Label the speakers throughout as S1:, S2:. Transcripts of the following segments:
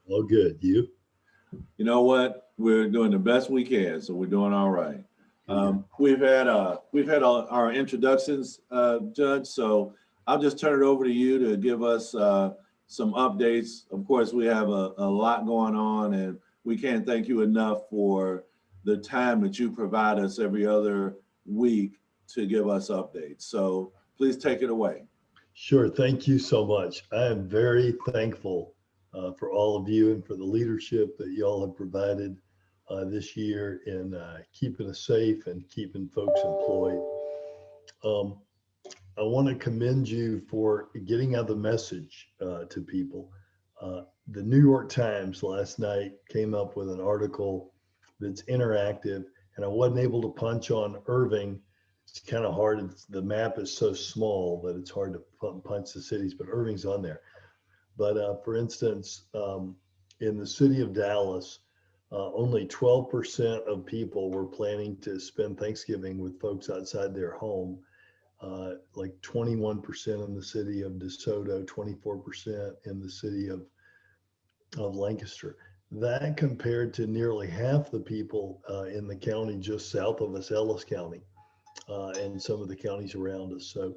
S1: All good. You?
S2: You know what? We're doing the best we can, so we're doing all right. We've had our introductions, Judge. So I'll just turn it over to you to give us some updates. Of course, we have a lot going on, and we can't thank you enough for the time that you provide us every other week to give us updates. So please take it away.
S1: Sure. Thank you so much. I am very thankful for all of you and for the leadership that y'all have provided this year in keeping us safe and keeping folks employed. Um, I want to commend you for getting out the message to people. The New York Times last night came up with an article that's interactive, and I wasn't able to punch on Irving. It's kind of hard. The map is so small that it's hard to punch the cities, but Irving's on there. But for instance, in the city of Dallas, only 12% of people were planning to spend Thanksgiving with folks outside their home. Like 21% in the city of DeSoto, 24% in the city of Lancaster. That compared to nearly half the people in the county just south of us, Ellis County, and some of the counties around us. So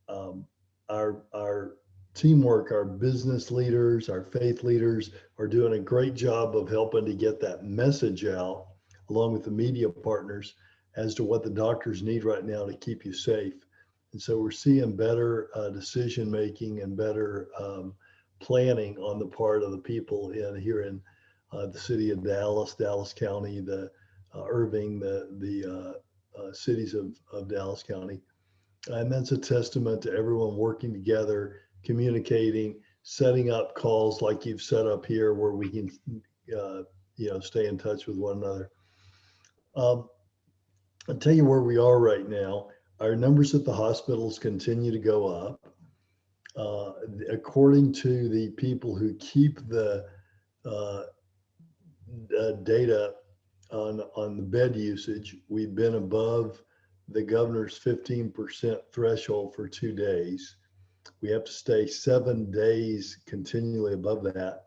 S1: um, our teamwork, our business leaders, our faith leaders are doing a great job of helping to get that message out, along with the media partners, as to what the doctors need right now to keep you safe. And so we're seeing better decision making and better planning on the part of the people here in the city of Dallas, Dallas County, the Irving, the cities of Dallas County. And that's a testament to everyone working together, communicating, setting up calls like you've set up here where we can, stay in touch with one another. Um, I'll tell you where we are right now. Our numbers at the hospitals continue to go up. According to the people who keep the uh, data on the bed usage, we've been above the governor's 15% threshold for 2 days. We have to stay 7 days continually above that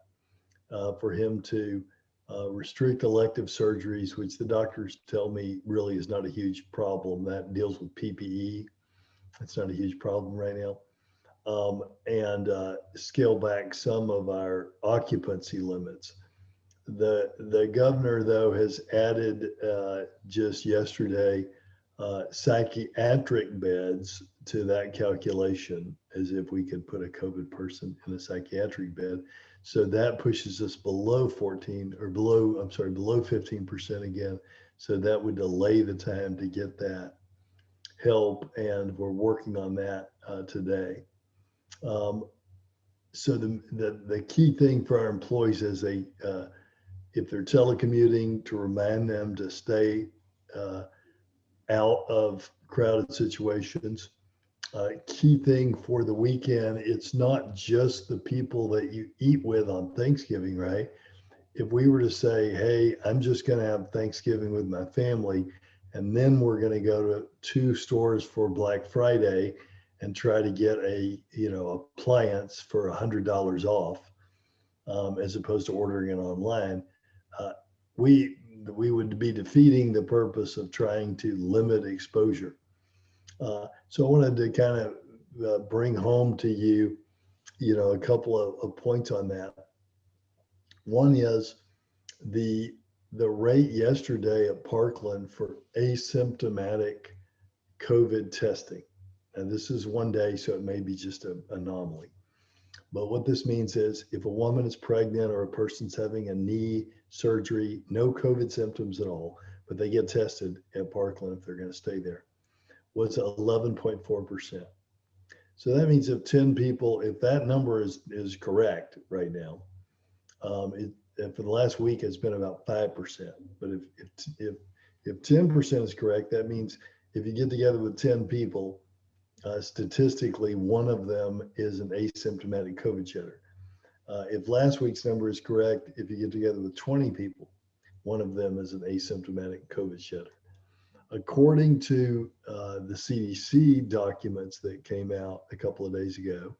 S1: for him to restrict elective surgeries, which the doctors tell me really is not a huge problem. That deals with PPE. It's not a huge problem right now. And scale back some of our occupancy limits. The governor, though, has added just yesterday psychiatric beds to that calculation, as if we could put a COVID person in a psychiatric bed. So that pushes us below 15% again. So that would delay the time to get that help, and we're working on that today. So the key thing for our employees is if they're telecommuting, to remind them to stay out of crowded situations. Key thing for the weekend, it's not just the people that you eat with on Thanksgiving, right? If we were to say, hey, I'm just going to have Thanksgiving with my family, and then we're going to go to 2 stores for Black Friday and try to get a appliance for $100 off, as opposed to ordering it online, we would be defeating the purpose of trying to limit exposure. So I wanted to kind of bring home to you, a couple of points on that. One is the rate yesterday at Parkland for asymptomatic COVID testing. And this is 1 day, so it may be just an anomaly. But what this means is if a woman is pregnant or a person's having a knee surgery, no COVID symptoms at all, but they get tested at Parkland if they're going to stay there, was 11.4%. So that means if 10 people, if that number is correct right now, for the last week it's been about 5%. But if 10% is correct, that means if you get together with 10 people, statistically, one of them is an asymptomatic COVID shedder. If last week's number is correct, if you get together with 20 people, one of them is an asymptomatic COVID shedder. According to the CDC documents that came out a couple of days ago,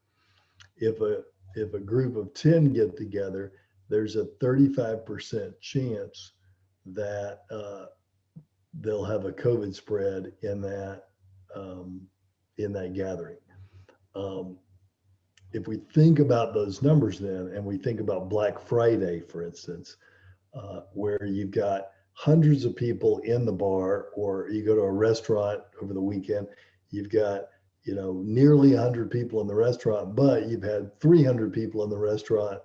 S1: if a group of 10 get together, there's a 35% chance that they'll have a COVID spread in that gathering. If we think about those numbers then, and we think about Black Friday, for instance, where you've got hundreds of people in the bar, or you go to a restaurant over the weekend, you've got, nearly 100 people in the restaurant, but you've had 300 people in the restaurant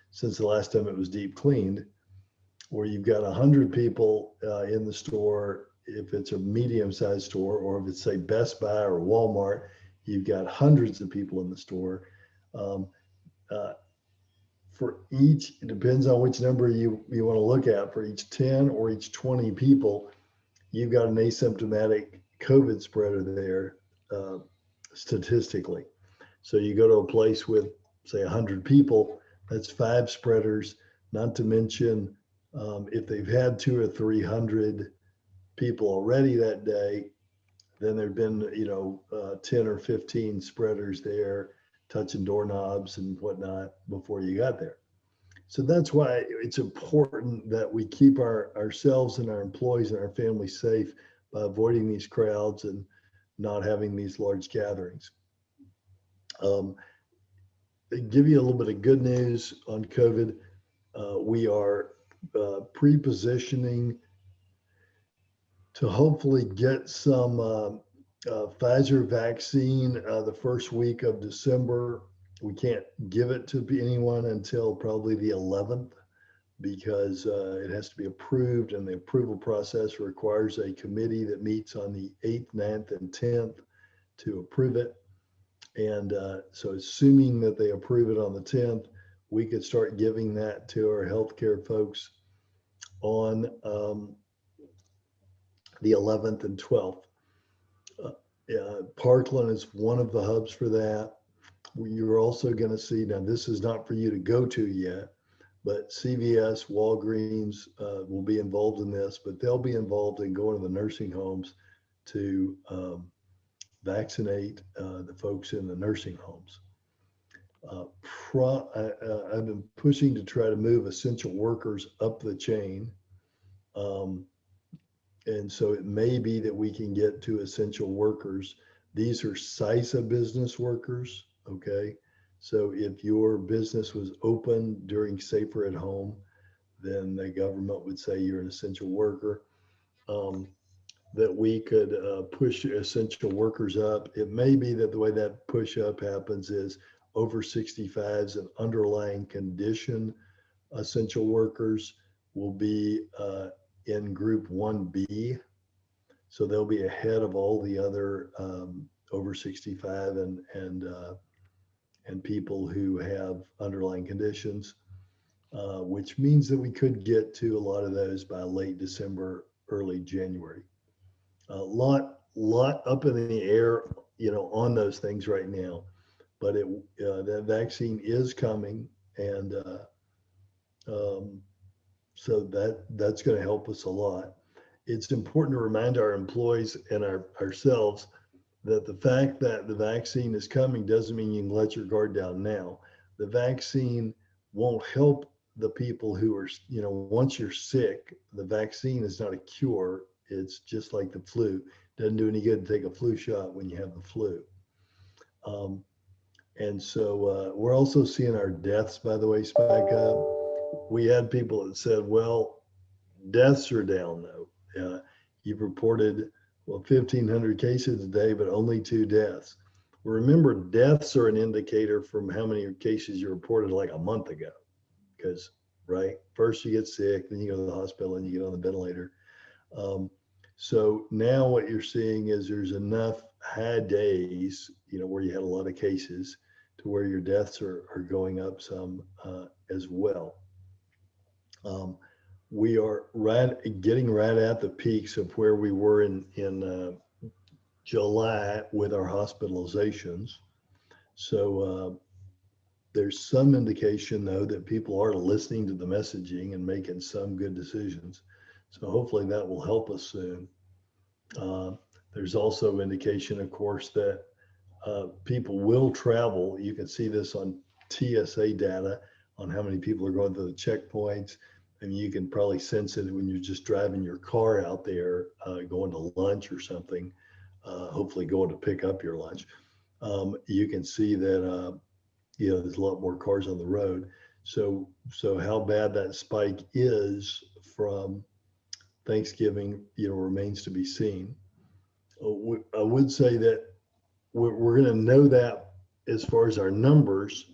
S1: since the last time it was deep cleaned, or you've got 100 people in the store, if it's a medium-sized store, or if it's, say, Best Buy or Walmart, you've got hundreds of people in the store. For each, it depends on which number you want to look at, for each 10 or each 20 people, you've got an asymptomatic COVID spreader there statistically. So you go to a place with, say, 100 people, that's 5 spreaders, not to mention if they've had 200 or 300 people already that day, then there've been, 10 or 15 spreaders there, touching doorknobs and whatnot before you got there. So that's why it's important that we keep ourselves and our employees and our families safe by avoiding these crowds and not having these large gatherings. Give you a little bit of good news on COVID. We are pre-positioning to hopefully get some Pfizer vaccine the first week of December. We can't give it to anyone until probably the 11th, because it has to be approved, and the approval process requires a committee that meets on the 8th, 9th, and 10th to approve it. And so assuming that they approve it on the 10th, we could start giving that to our healthcare folks on the 11th and 12th. Parkland is one of the hubs for that. You're also going to see, now this is not for you to go to yet, but CVS, Walgreens will be involved in this, but they'll be involved in going to the nursing homes to vaccinate the folks in the nursing homes. I've been pushing to try to move essential workers up the chain. And so it may be that we can get to essential workers. These are CISA business workers, okay? So if your business was open during Safer at Home, then the government would say you're an essential worker. That we could push essential workers up. It may be that the way that push up happens is over 65s and underlying condition essential workers will be in group 1B. So they'll be ahead of all the other over 65 and people who have underlying conditions, which means that we could get to a lot of those by late December, early January. A lot up in the air, on those things right now, but that vaccine is coming, and so that's going to help us a lot. It's important to remind our employees and ourselves that the fact that the vaccine is coming doesn't mean you can let your guard down now. The vaccine won't help the people who are, once you're sick, the vaccine is not a cure. It's just like the flu. Doesn't do any good to take a flu shot when you have the flu. And so we're also seeing our deaths, by the way, spike up. We had people that said, well, deaths are down though. You've reported, 1,500 cases a day, but only 2 deaths. Well, remember, deaths are an indicator from how many cases you reported like a month ago. Because, right, first you get sick, then you go to the hospital and you get on the ventilator. So now what you're seeing is there's enough high days, where you had a lot of cases to where your deaths are going up some as well. We are getting right at the peaks of where we were in July with our hospitalizations. So there's some indication though that people are listening to the messaging and making some good decisions. So hopefully that will help us soon. There's also indication, of course, that people will travel. You can see this on TSA data. on how many people are going through the checkpoints. And you can probably sense it when you're just driving your car out there, going to lunch or something, hopefully going to pick up your lunch. You can see that, there's a lot more cars on the road. So how bad that spike is from Thanksgiving, remains to be seen. I would say that we're going to know that as far as our numbers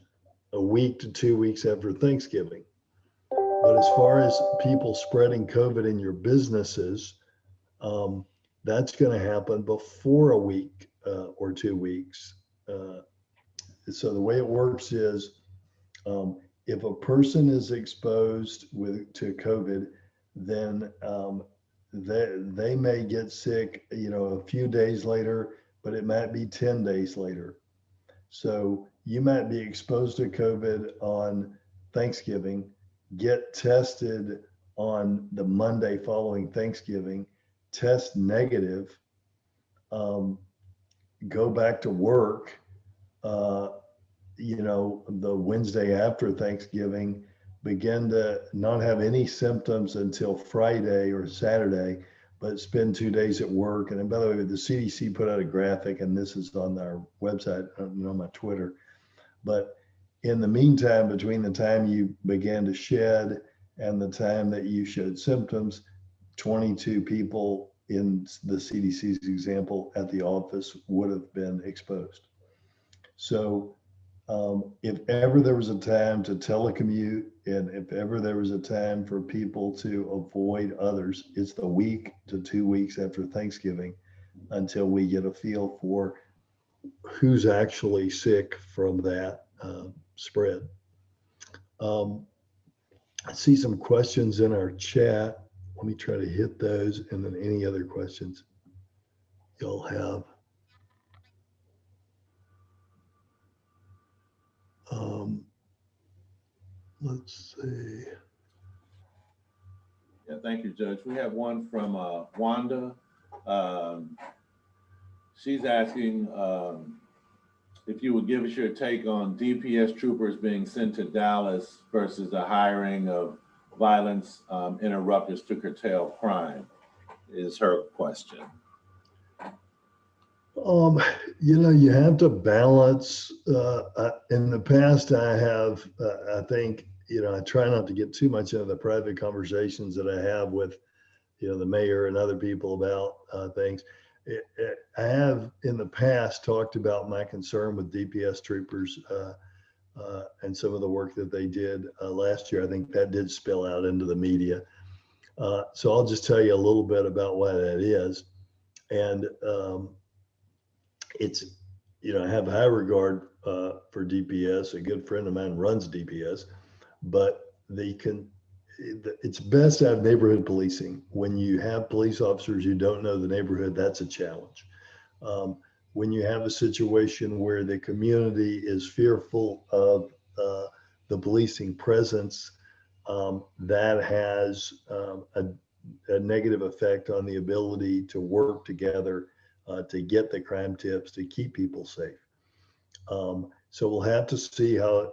S1: a week to 2 weeks after Thanksgiving. But as far as people spreading COVID in your businesses, that's going to happen before a week or 2 weeks. So the way it works is, if a person is exposed to COVID, then they may get sick, a few days later, but it might be 10 days later. So you might be exposed to COVID on Thanksgiving, get tested on the Monday following Thanksgiving, test negative, go back to work, the Wednesday after Thanksgiving, begin to not have any symptoms until Friday or Saturday, but spend 2 days at work. And by the way, the CDC put out a graphic, and this is on our website and on my Twitter. But in the meantime, between the time you began to shed and the time that you showed symptoms, 22 people in the CDC's example at the office would have been exposed. So if ever there was a time to telecommute, and if ever there was a time for people to avoid others, it's the week to 2 weeks after Thanksgiving until we get a feel for who's actually sick from that spread. I see some questions in our chat. Let me try to hit those, and then any other questions you'll have. Let's see.
S2: Yeah, thank you, Judge. We have one from Wanda. She's asking if you would give us your take on DPS troopers being sent to Dallas versus the hiring of violence interrupters to curtail crime, is her question.
S1: You have to balance. In the past, I think, I try not to get too much into the private conversations that I have with, the mayor and other people about things. I have in the past talked about my concern with DPS troopers and some of the work that they did last year. I think that did spill out into the media. So I'll just tell you a little bit about why that is. And it's, I have high regard for DPS. A good friend of mine runs DPS, but it's best to have neighborhood policing. When you have police officers who don't know the neighborhood, that's a challenge. When you have a situation where the community is fearful of the policing presence, that has a negative effect on the ability to work together to get the crime tips, to keep people safe. So we'll have to see how,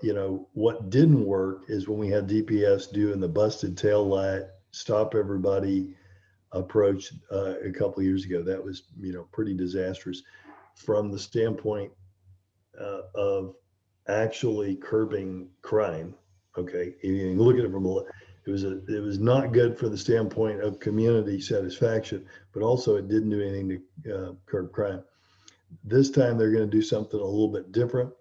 S1: what didn't work is when we had DPS doing the busted tail light, stop everybody approach a couple of years ago. That was, pretty disastrous from the standpoint of actually curbing crime. Okay, you can look at it from it was not good for the standpoint of community satisfaction, but also it didn't do anything to curb crime. This time they're going to do something a little bit different.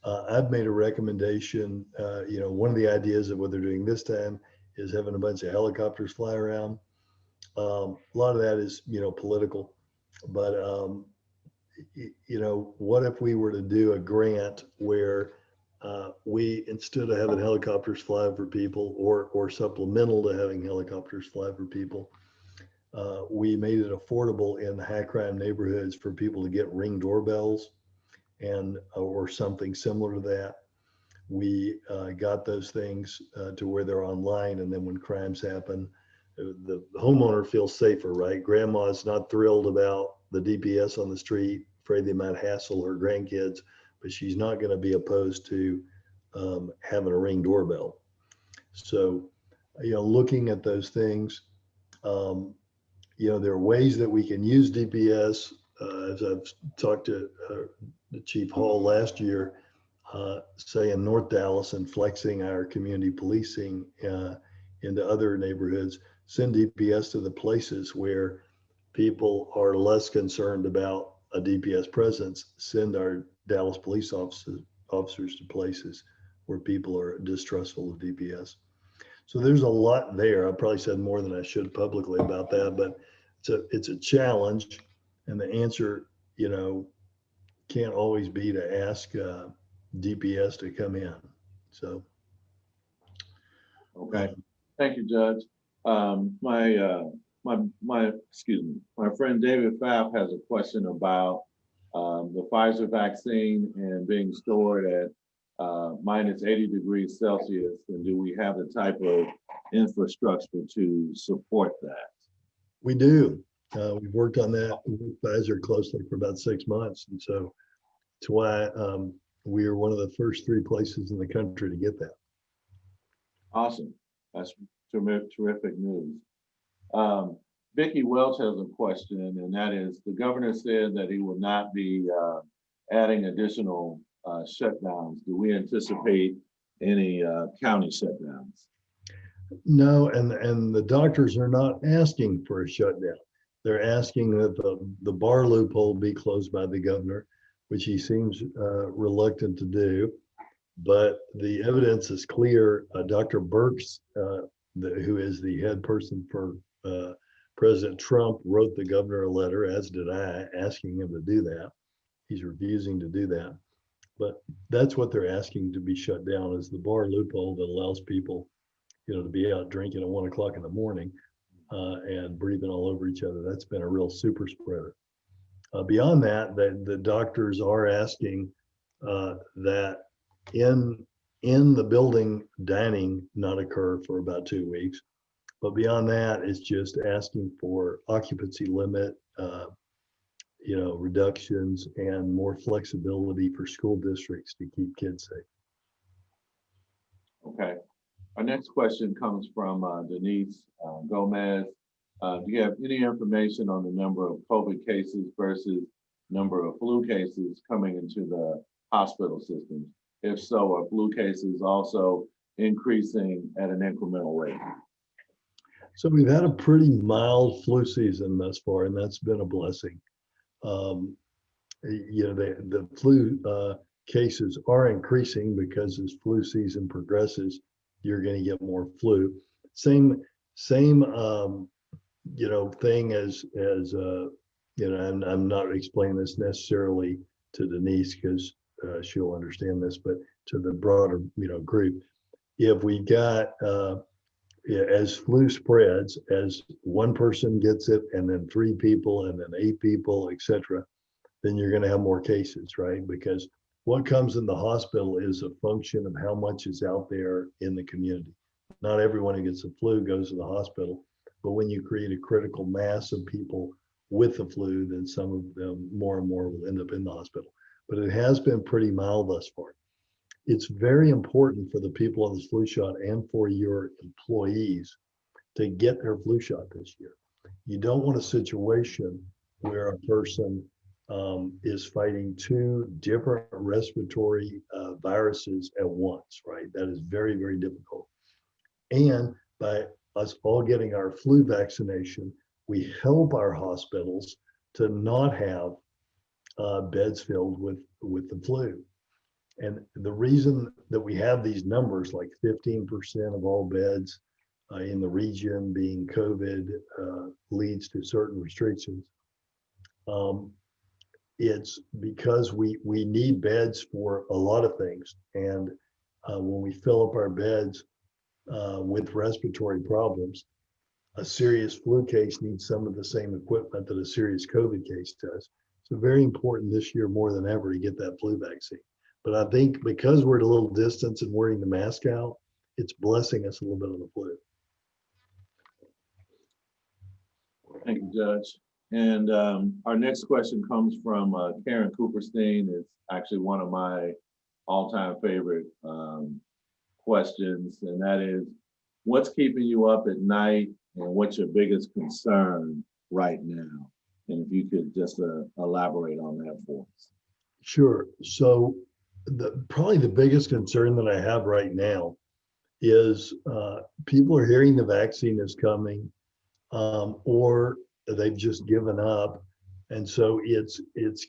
S1: I've made a recommendation. One of the ideas of what they're doing this time is having a bunch of helicopters fly around. A lot of that is, political, but what if we were to do a grant where we, instead of having helicopters fly over people or supplemental to having helicopters fly over people, we made it affordable in high crime neighborhoods for people to get Ring doorbells or something similar to that. We got those things to where they're online, and then when crimes happen, the homeowner feels safer, right? Grandma's not thrilled about the DPS on the street, afraid they might hassle her grandkids, but she's not going to be opposed to having a Ring doorbell. So, looking at those things, um, there are ways that we can use DPS. As I've talked to the Chief Hall last year, say in North Dallas, and flexing our community policing into other neighborhoods, send DPS to the places where people are less concerned about a DPS presence, send our Dallas police officers to places where people are distrustful of DPS. So there's a lot there. I probably said more than I should publicly about that, but it's a challenge, and the answer, can't always be to ask DPS to come in. So,
S2: Okay, thank you, Judge. Excuse me, my friend David Pfaff has a question about the Pfizer vaccine and being stored at minus 80 degrees Celsius, and do we have the type of infrastructure to support that?
S1: we do. We've worked on that with Pfizer closely for about 6 months, and so that's why we are one of the first 3 places in the country to get that.
S2: Awesome, that's terrific news. Vicki Welch has a question, and that is, the governor said that he will not be adding additional shutdowns. Do we anticipate any county shutdowns?
S1: No, and the doctors are not asking for a shutdown. They're asking that the bar loophole be closed by the governor, which he seems reluctant to do. But the evidence is clear. Dr. Birx, who is the head person for President Trump, wrote the governor a letter, as did I, asking him to do that. He's refusing to do that. But that's what they're asking to be shut down, is the bar loophole that allows people, to be out drinking at 1 o'clock in the morning and breathing all over each other. That's been a real super spreader. Beyond that, the doctors are asking that in the building dining not occur for about 2 weeks. But beyond that, it's just asking for occupancy limit, reductions, and more flexibility for school districts to keep kids safe.
S2: Okay. Our next question comes from Denise Gomez. Do you have any information on the number of COVID cases versus number of flu cases coming into the hospital system? If so, are flu cases also increasing at an incremental rate?
S1: So we've had a pretty mild flu season thus far, and that's been a blessing. The flu cases are increasing because as flu season progresses, you're going to get more flu. Same thing as and I'm not explaining this necessarily to Denise because she'll understand this, but to the broader group, if we got as flu spreads, as one person gets it and then 3 people and then 8 people, etc., then you're going to have more cases, right? Because what comes in the hospital is a function of how much is out there in the community. Not everyone who gets the flu goes to the hospital, but when you create a critical mass of people with the flu, then some of them more and more will end up in the hospital. But it has been pretty mild thus far. It's very important for the people on this flu shot and for your employees to get their flu shot this year. You don't want a situation where a person is fighting 2 different respiratory viruses at once, right? That is very, very difficult. And by us all getting our flu vaccination, we help our hospitals to not have beds filled with the flu. And the reason that we have these numbers, like 15% of all beds in the region being COVID, leads to certain restrictions. It's because we need beds for a lot of things. And when we fill up our beds with respiratory problems, a serious flu case needs some of the same equipment that a serious COVID case does. So very important this year more than ever to get that flu vaccine. But I think because we're at a little distance and wearing the mask out, it's blessing us a little bit on the flu.
S2: Thank you, Judge. And our next question comes from Karen Cooperstein. It's actually one of my all-time favorite questions, and that is, what's keeping you up at night, and what's your biggest concern right now? And if you could just elaborate on that for us.
S1: Sure. So probably the biggest concern that I have right now is people are hearing the vaccine is coming, or they've just given up. And so it's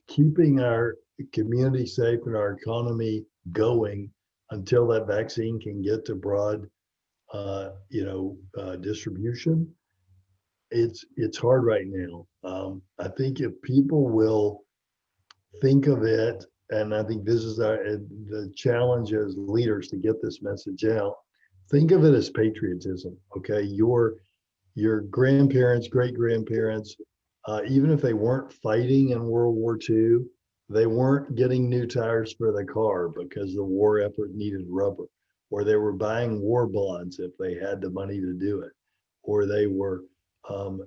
S1: keeping our community safe and our economy going until that vaccine can get to broad, distribution. It's hard right now. I think if people will think of it, and I think this is the challenge as leaders to get this message out. Think of it as patriotism. Okay, your grandparents, great grandparents, even if they weren't fighting in World War II, they weren't getting new tires for the car because the war effort needed rubber, or they were buying war bonds if they had the money to do it, or they were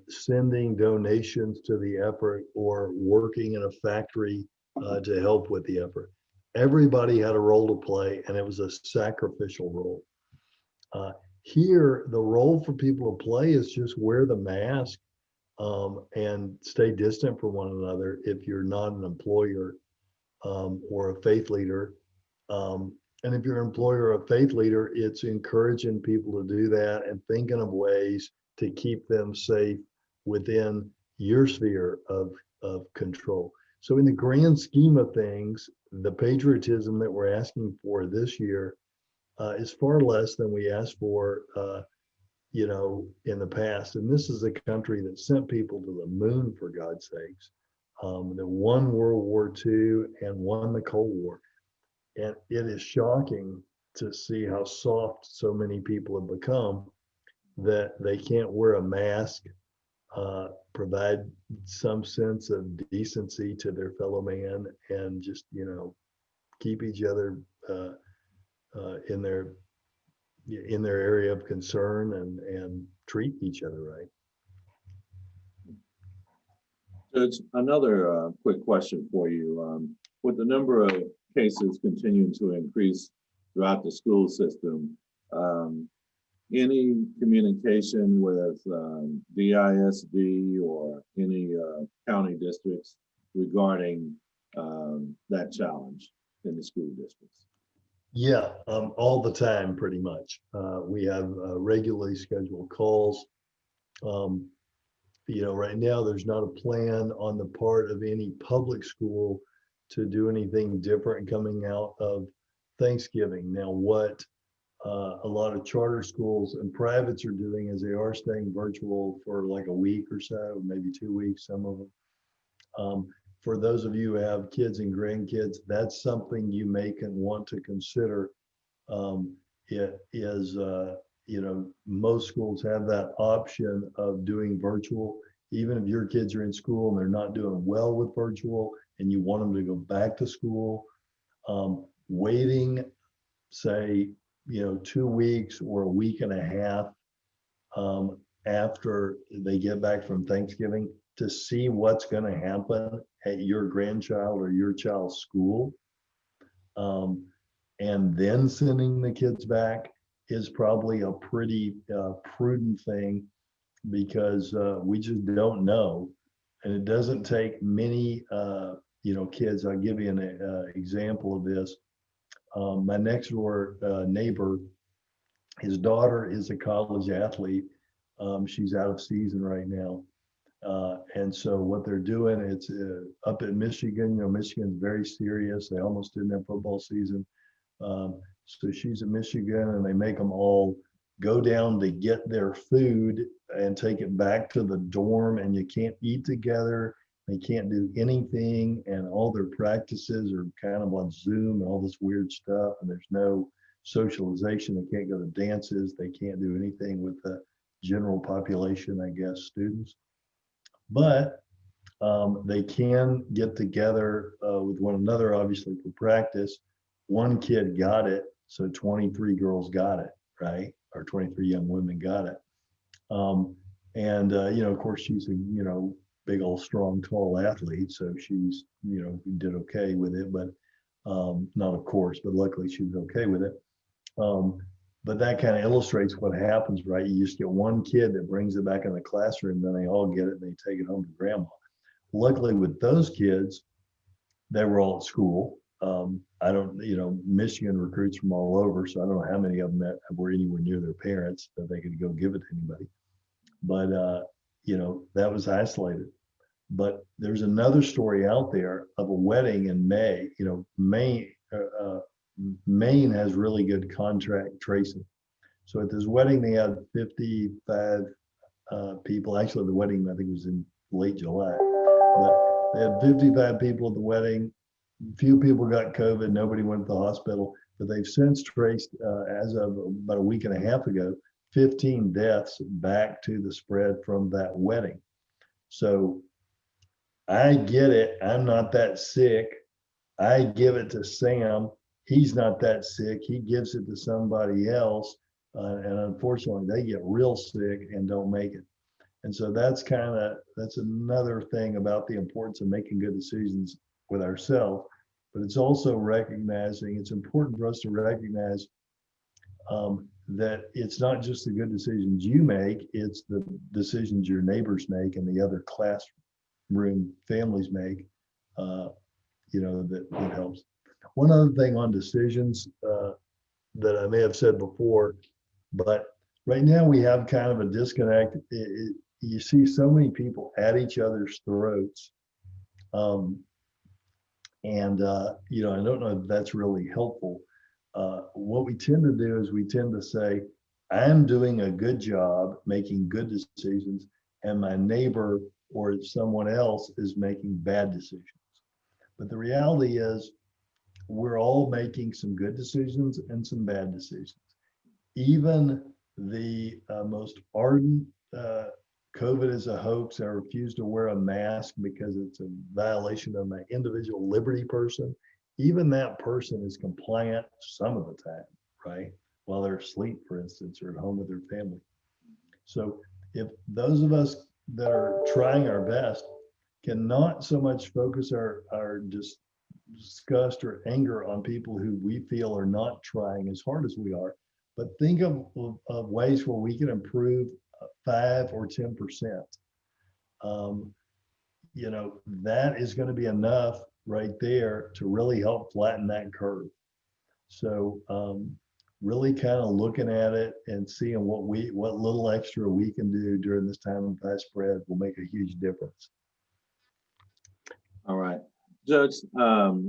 S1: sending donations to the effort or working in a factory to help with the effort. Everybody had a role to play, and it was a sacrificial role. Uh, Here, the role for people to play is just wear the mask and stay distant from one another if you're not an employer or a faith leader. And if you're an employer or a faith leader, it's encouraging people to do that and thinking of ways to keep them safe within your sphere of control. So in the grand scheme of things, the patriotism that we're asking for this year is far less than we asked for, in the past. And this is a country that sent people to the moon, for God's sakes, that won World War II and won the Cold War. And it is shocking to see how soft so many people have become that they can't wear a mask, provide some sense of decency to their fellow man, and just, keep each other in their area of concern and treat each other right.
S2: Judge, another quick question for you. With the number of cases continuing to increase throughout the school system, any communication with DISD or any county districts regarding that challenge in the school districts?
S1: Yeah, all the time, pretty much. We have regularly scheduled calls. Right now there's not a plan on the part of any public school to do anything different coming out of Thanksgiving. Now, what a lot of charter schools and privates are doing is they are staying virtual for like a week or so, maybe 2 weeks, some of them. For those of you who have kids and grandkids, that's something you may want to consider. It is, most schools have that option of doing virtual. Even if your kids are in school and they're not doing well with virtual and you want them to go back to school, waiting, say, 2 weeks or a week and a half after they get back from Thanksgiving to see what's going to happen at your grandchild or your child's school, and then sending the kids back is probably a pretty prudent thing, because we just don't know. And it doesn't take many, kids. I'll give you an example of this. My next door neighbor, his daughter is a college athlete. She's out of season right now. And so what they're doing, it's up in Michigan. Michigan's very serious. They almost didn't have football season. So she's in Michigan, and they make them all go down to get their food and take it back to the dorm, and you can't eat together. They can't do anything, and all their practices are kind of on Zoom and all this weird stuff, and there's no socialization. They can't go to dances. They can't do anything with the general population, I guess, students. But they can get together with one another, obviously, for practice. One kid got it, so 23 girls got it, right? Or 23 young women got it. Of course, she's a, big old strong tall athlete, so she's, did okay with it. But Not of course, but luckily she was okay with it. Um, but that kind of illustrates what happens, right? You just get one kid that brings it back in the classroom, then they all get it and they take it home to grandma. Luckily with those kids, they were all at school. I don't, Michigan recruits from all over, so I don't know how many of them that were anywhere near their parents that they could go give it to anybody. But that was isolated. But there's another story out there of a wedding in May. Maine has really good contract tracing. So at this wedding, they had 55 people. Actually, the wedding I think was in late July, but they had 55 people at the wedding. Few people got COVID. Nobody went to the hospital. But they've since traced, as of about a week and a half ago, 15 deaths back to the spread from that wedding. So I get it. I'm not that sick. I give it to Sam. He's not that sick. He gives it to somebody else. And unfortunately, they get real sick and don't make it. And so that's another thing about the importance of making good decisions with ourselves. But it's also recognizing, it's important for us to recognize that it's not just the good decisions you make, it's the decisions your neighbors make and the other classroom families make, that helps. One other thing on decisions that I may have said before, but right now we have kind of a disconnect. You see so many people at each other's throats. I don't know if that's really helpful. What we tend to do is we tend to say, I'm doing a good job making good decisions, and my neighbor or someone else is making bad decisions. But the reality is, we're all making some good decisions and some bad decisions. Even the most ardent COVID is a hoax, I refuse to wear a mask because it's a violation of my individual liberty person. Even that person is compliant some of the time, right? While they're asleep, for instance, or at home with their family. So if those of us that are trying our best cannot so much focus our disgust or anger on people who we feel are not trying as hard as we are, but think of ways where we can improve 5 or 10%. That is going to be enough right there to really help flatten that curve. So really kind of looking at it and seeing what little extra we can do during this time of high spread will make a huge difference.
S2: All right. Judge,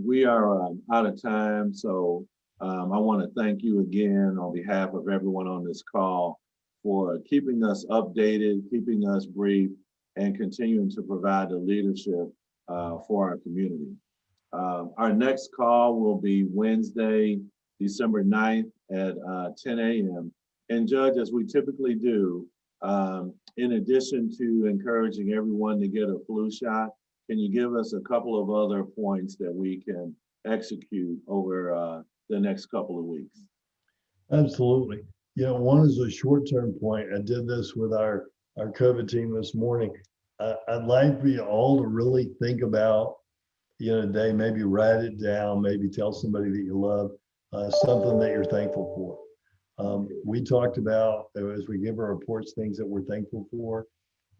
S2: we are out of time, so I want to thank you again on behalf of everyone on this call for keeping us updated, keeping us briefed, and continuing to provide the leadership for our community. Our next call will be Wednesday, December 9th at 10 a.m. And Judge, as we typically do, in addition to encouraging everyone to get a flu shot, can you give us a couple of other points that we can execute over the next couple of weeks?
S1: Absolutely. One is a short-term point. I did this with our COVID team this morning. I'd like for you all to really think about, today, maybe write it down, maybe tell somebody that you love, something that you're thankful for. We talked about, as we give our reports, things that we're thankful for.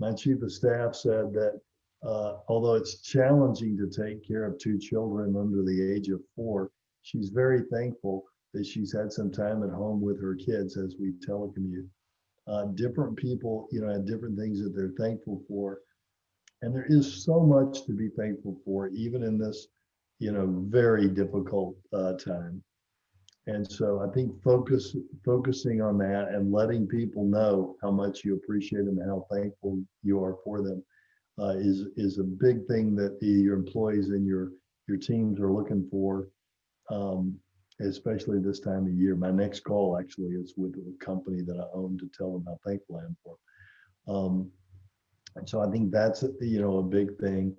S1: My chief of staff said that although it's challenging to take care of 2 children under the age of 4, she's very thankful that she's had some time at home with her kids as we telecommute. Different people, have different things that they're thankful for. And there is so much to be thankful for, even in this, very difficult time. And so I think focusing on that and letting people know how much you appreciate them and how thankful you are for them is a big thing that your employees and your teams are looking for, especially this time of year. My next call actually is with a company that I own to tell them how thankful I am for them. And so I think that's a big thing.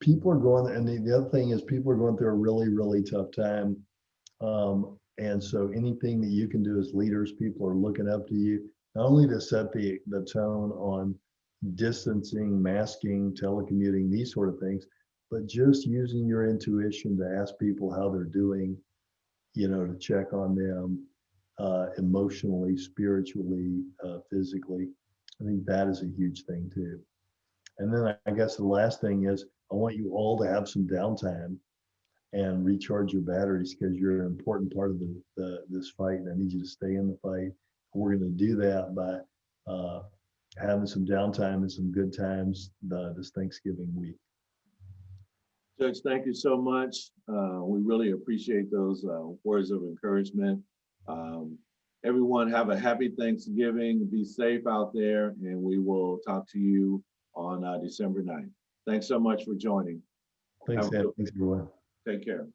S1: People are going, and the other thing is people are going through a really, really tough time. And so anything that you can do as leaders, people are looking up to you, not only to set the tone on distancing, masking, telecommuting, these sort of things, but just using your intuition to ask people how they're doing, to check on them emotionally, spiritually, physically. I think that is a huge thing too. And then I guess the last thing is I want you all to have some downtime and recharge your batteries because you're an important part of this fight. And I need you to stay in the fight. We're going to do that by having some downtime and some good times this Thanksgiving week.
S2: Judge, thank you so much. We really appreciate those words of encouragement. Everyone have a happy Thanksgiving. Be safe out there, and we will talk to you on December 9th. Thanks so much for joining.
S1: Thanks,
S2: Have a
S1: Ed.
S2: good-
S1: Thanks, everyone.
S2: Take care.